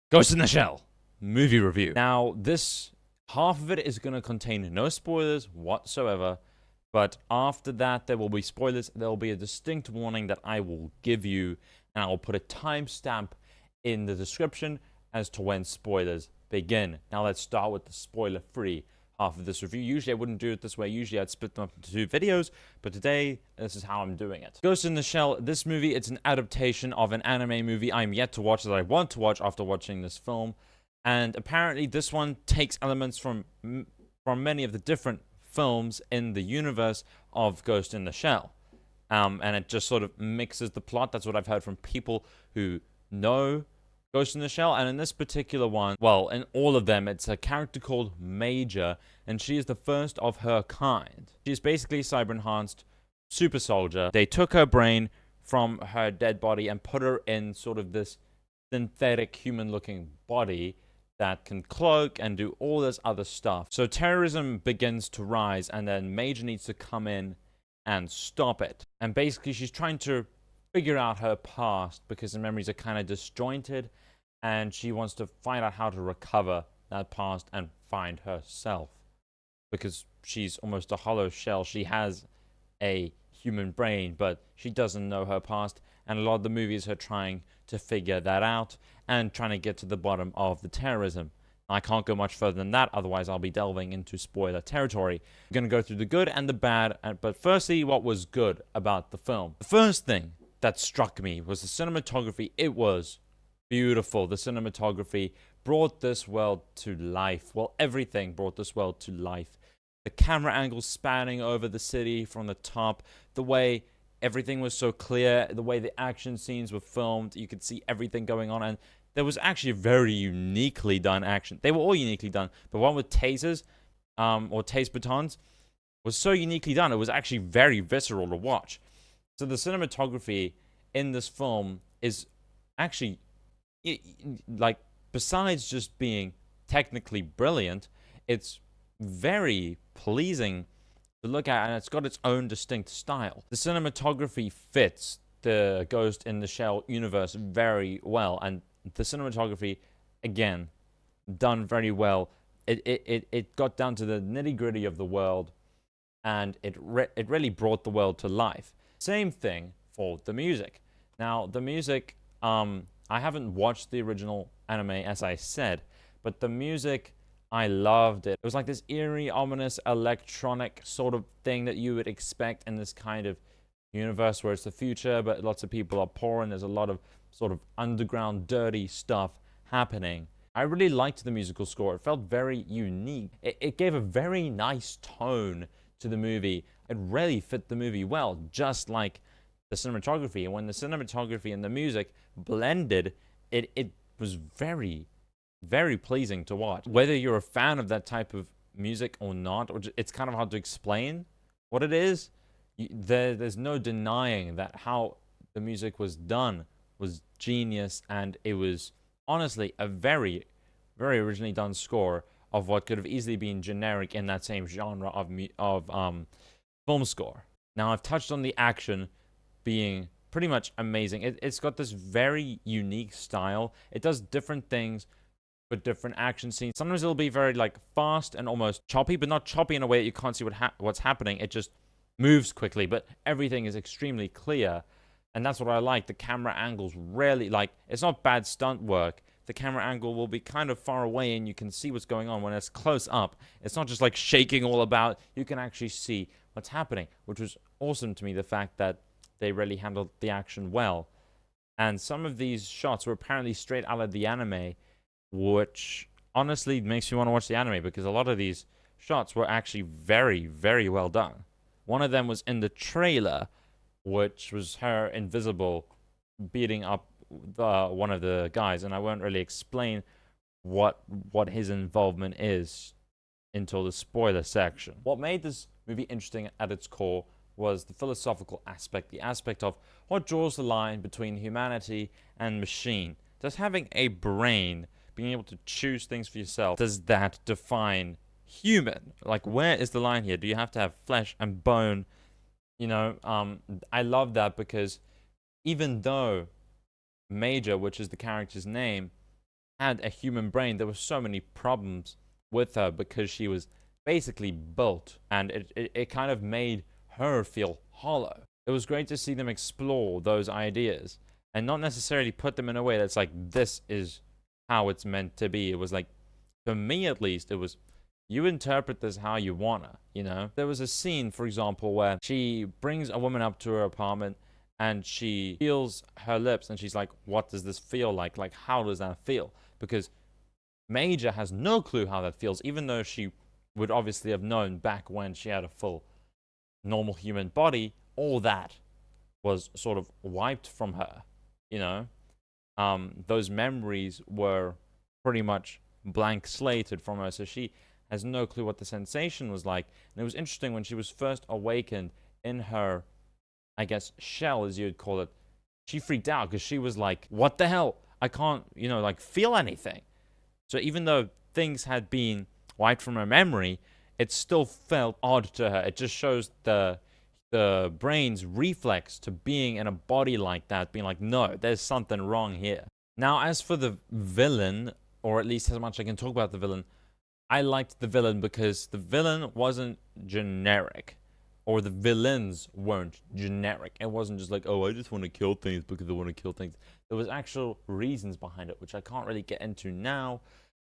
Ghost in the Shell movie review. Now, this half of it is going to contain no spoilers whatsoever, but after that, there will be spoilers. There will be a distinct warning that I will give you, and I will put a timestamp in the description as to when spoilers begin. Now, let's start with the spoiler-free half of this review. Usually I wouldn't do it this way. Usually I'd split them up into 2 videos, but today this is how I'm doing it. Ghost in the Shell, this movie, it's an adaptation of an anime movie I'm yet to watch that I want to watch after watching this film. And apparently this one takes elements from many of the different films in the universe of Ghost in the Shell. And it just sort of mixes the plot. That's what I've heard from people who know Ghost in the Shell. And in this particular one, well, in all of them, it's a character called Major, and she is the first of her kind. She's basically a cyber-enhanced super soldier. They took her brain from her dead body and put her in sort of this synthetic human-looking body that can cloak and do all this other stuff. So terrorism begins to rise, and then Major needs to come in and stop it. And basically, she's trying to figure out her past because the memories are kind of disjointed, and she wants to find out how to recover that past and find herself. Because she's almost a hollow shell. She has a human brain, but she doesn't know her past, and a lot of the movie is her trying to figure that out and trying to get to the bottom of the terrorism. I can't go much further than that, otherwise I'll be delving into spoiler territory. I'm going to go through the good and the bad, but firstly, what was good about the film. The first thing that struck me was the cinematography. It was beautiful. The cinematography brought this world to life. Well, everything brought this world to life. The camera angles spanning over the city from the top, the way everything was so clear, the way the action scenes were filmed, you could see everything going on, and there was actually very uniquely done action. They were all uniquely done, but one with tasers, or tase batons, was so uniquely done, it was actually very visceral to watch. So the cinematography in this film is actually, like, besides just being technically brilliant, it's very pleasing to look at, and it's got its own distinct style. The cinematography fits the Ghost in the Shell universe very well, and the cinematography, again, done very well. It got down to the nitty-gritty of the world, and it really brought the world to life. Same thing for the music. Now, the music, I haven't watched the original anime, as I said, but the music, I loved it. It was like this eerie, ominous, electronic sort of thing that you would expect in this kind of universe where it's the future, but lots of people are poor and there's a lot of sort of underground, dirty stuff happening. I really liked the musical score. It felt very unique. It gave a very nice tone to the movie. It really fit the movie well, just like the cinematography. And when the cinematography and the music blended, it was very, very pleasing to watch. Whether you're a fan of that type of music or not, or it's kind of hard to explain what it is, there's no denying that how the music was done was genius, and it was honestly a very, very originally done score of what could have easily been generic in that same genre of film score. Now, I've touched on the action being pretty much amazing. It's got this very unique style. It does different things with different action scenes. Sometimes it'll be very like fast and almost choppy, but not choppy in a way that you can't see what's happening. It just moves quickly, but everything is extremely clear. And that's what I like. The camera angles really, like, it's not bad stunt work. The camera angle will be kind of far away and you can see what's going on. When it's close up, it's not just like shaking all about. You can actually see what's happening, which was awesome to me, the fact that they really handled the action well. And some of these shots were apparently straight out of the anime, which honestly makes me want to watch the anime, because a lot of these shots were actually very, very well done. One of them was in the trailer, which was her invisible beating up one of the guys, and I won't really explain what his involvement is until the spoiler section. What made this movie interesting at its core was the philosophical aspect, the aspect of what draws the line between humanity and machine. Does having a brain, being able to choose things for yourself, does that define human? Like, where is the line here? Do you have to have flesh and bone? You know, I love that, because even though Major, which is the character's name, had a human brain, there were so many problems with her because she was basically built, and it kind of made her feel hollow. It was great to see them explore those ideas and not necessarily put them in a way that's like, this is how it's meant to be. It was like, for me at least, it was, you interpret this how you wanna, you know? There was a scene, for example, where she brings a woman up to her apartment and she feels her lips and she's like, what does this feel like? Like, how does that feel? Because Major has no clue how that feels, even though she would obviously have known back when she had a full normal human body. All that was sort of wiped from her, you know? Those memories were pretty much blank slated from her, so she has no clue what the sensation was like. And it was interesting when she was first awakened in her, I guess, shell, as you'd call it, she freaked out because she was like, what the hell? I can't, you know, like, feel anything. So even though things had been wiped from her memory, it still felt odd to her. It just shows the brain's reflex to being in a body like that, being like, no, there's something wrong here. Now, as for the villain, or at least as much I can talk about the villain, I liked the villain because the villain wasn't generic, or the villains weren't generic. It wasn't just like, oh, I just want to kill things because I want to kill things. There was actual reasons behind it, which I can't really get into now,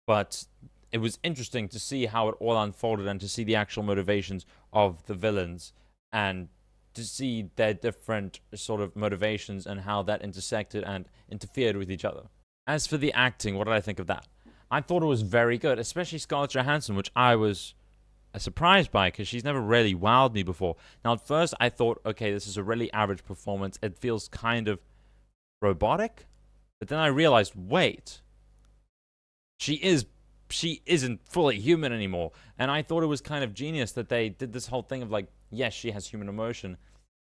but it was interesting to see how it all unfolded and to see the actual motivations of the villains and to see their different sort of motivations and how that intersected and interfered with each other. As for the acting, what did I think of that? I thought it was very good, especially Scarlett Johansson, which I was surprised by because she's never really wowed me before. Now, at first, I thought, okay, this is a really average performance. It feels kind of robotic. But then I realized, wait, she isn't fully human anymore. And I thought it was kind of genius that they did this whole thing of like, yes, she has human emotion,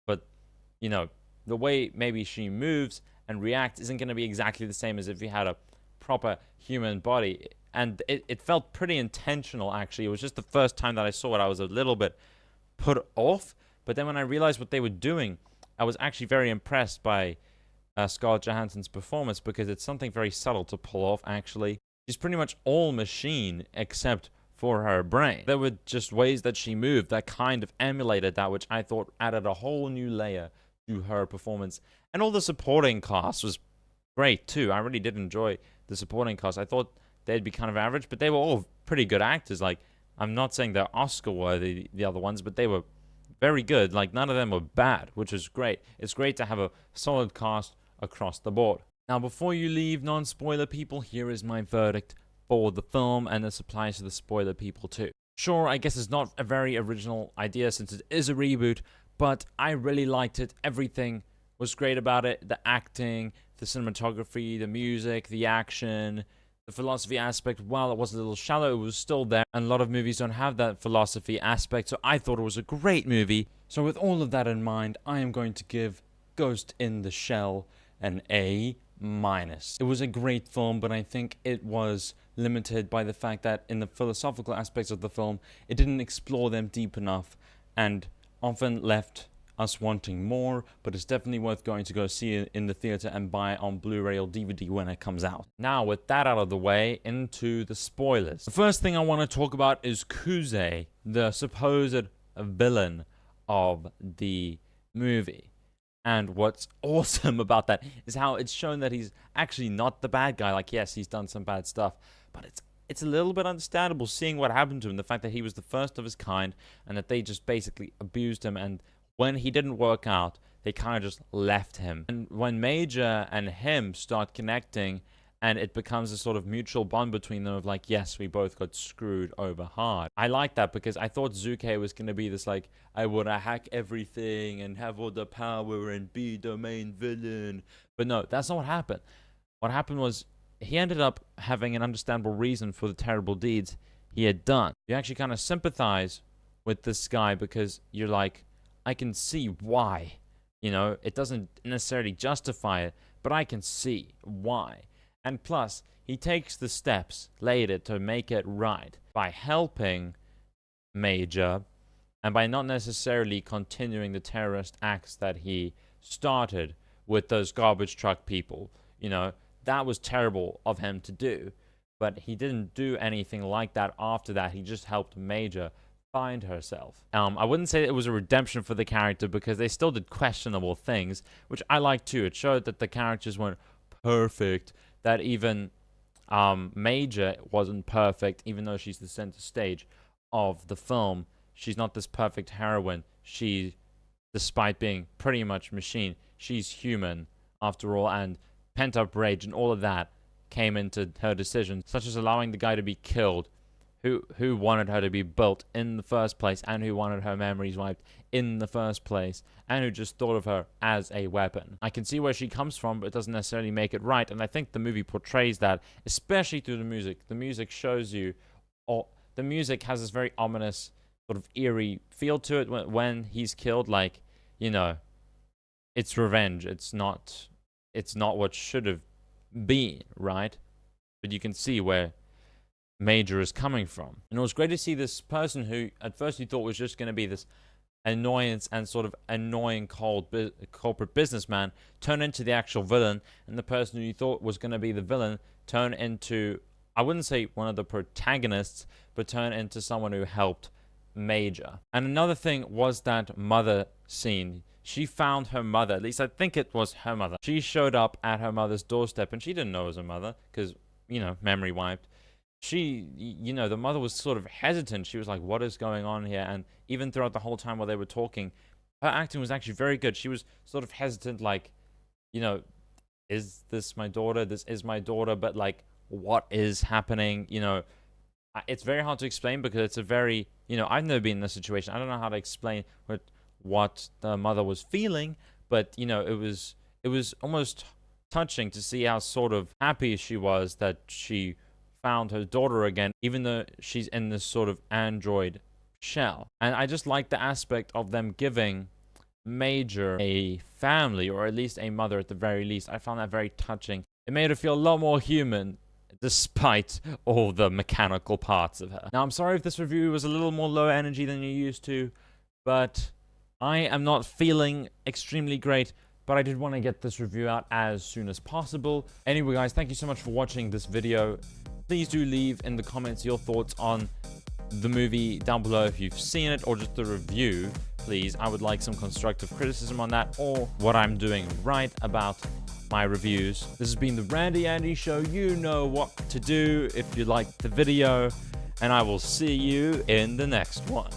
but, you know, the way maybe she moves and reacts isn't going to be exactly the same as if you had a proper human body. And it felt pretty intentional, actually. It was just the first time that I saw it, I was a little bit put off. But then when I realized what they were doing, I was actually very impressed by Scarlett Johansson's performance because it's something very subtle to pull off, actually. She's pretty much all machine except for her brain. There were just ways that she moved that kind of emulated that, which I thought added a whole new layer to her performance. And all the supporting cast was great, too. I really did enjoy the supporting cast. I thought they'd be kind of average, but they were all pretty good actors. Like, I'm not saying they're Oscar-worthy, the other ones, but they were very good. Like, none of them were bad, which is great. It's great to have a solid cast across the board. Now, before you leave, non-spoiler people, here is my verdict for the film, and this applies to the spoiler people too. Sure, I guess it's not a very original idea since it is a reboot, but I really liked it. Everything was great about it. The acting, the cinematography, the music, the action, the philosophy aspect. While it was a little shallow, it was still there, and a lot of movies don't have that philosophy aspect, so I thought it was a great movie. So with all of that in mind, I am going to give Ghost in the Shell an A-. It was a great film, but I think it was limited by the fact that in the philosophical aspects of the film, it didn't explore them deep enough and often left us wanting more, but it's definitely worth going to go see it in the theater and buy it on Blu-ray or DVD when it comes out. Now, with that out of the way, into the spoilers. The first thing I want to talk about is Kuze, the supposed villain of the movie. And what's awesome about that is how it's shown that he's actually not the bad guy. Like, yes, he's done some bad stuff, but it's a little bit understandable seeing what happened to him. The fact that he was the first of his kind and that they just basically abused him. And when he didn't work out, they kind of just left him. And when Major and him start connecting and it becomes a sort of mutual bond between them of like, yes, we both got screwed over hard. I like that because I thought Zuke was going to be this like, I want to hack everything and have all the power and be the main villain. But no, that's not what happened. What happened was he ended up having an understandable reason for the terrible deeds he had done. You actually kind of sympathize with this guy because you're like, I can see why. You know, it doesn't necessarily justify it, but I can see why. And plus, he takes the steps later to make it right by helping Major and by not necessarily continuing the terrorist acts that he started with those garbage truck people. You know, that was terrible of him to do. But he didn't do anything like that after that. He just helped Major find herself. I wouldn't say it was a redemption for the character because they still did questionable things, which I like too. It showed that the characters weren't perfect, that even Major wasn't perfect, even though she's the center stage of the film. She's not this perfect heroine. She, despite being pretty much machine, she's human after all, and pent-up rage and all of that came into her decisions, such as allowing the guy to be killed who wanted her to be built in the first place, and who wanted her memories wiped in the first place, and who just thought of her as a weapon. I can see where she comes from, but it doesn't necessarily make it right, and I think the movie portrays that, especially through the music. The music shows you, or the music has this very ominous, sort of eerie feel to it when he's killed, like, you know, it's revenge. It's not what should have been, right? But you can see where Major is coming from. And it was great to see this person who at first you thought was just going to be this annoyance and sort of annoying corporate businessman turn into the actual villain, and the person who you thought was going to be the villain turn into, I wouldn't say one of the protagonists, but turn into someone who helped Major. And another thing was that mother scene. She found her mother, at least I think it was her mother. She showed up at her mother's doorstep, and she didn't know it was her mother because, you know, memory wiped. She, you know, the mother was sort of hesitant. She was like, what is going on here? And even throughout the whole time while they were talking, her acting was actually very good. She was sort of hesitant, like, you know, is this my daughter? This is my daughter, but like, what is happening? You know, it's very hard to explain because it's a very, you know, I've never been in this situation. I don't know how to explain what the mother was feeling, but, you know, it was almost touching to see how sort of happy she was that she found her daughter again, even though she's in this sort of android shell. And I just like the aspect of them giving Major a family, or at least a mother at the very least. I found that very touching. It made her feel a lot more human despite all the mechanical parts of her. Now, I'm sorry if this review was a little more low energy than you're used to, but I am not feeling extremely great, but I did want to get this review out as soon as possible. Anyway, guys, thank you so much for watching this video. Please do leave in the comments your thoughts on the movie down below if you've seen it, or just the review, please. I would like some constructive criticism on that, or what I'm doing right about my reviews. This has been the Randy Andy Show. You know what to do if you liked the video, and I will see you in the next one.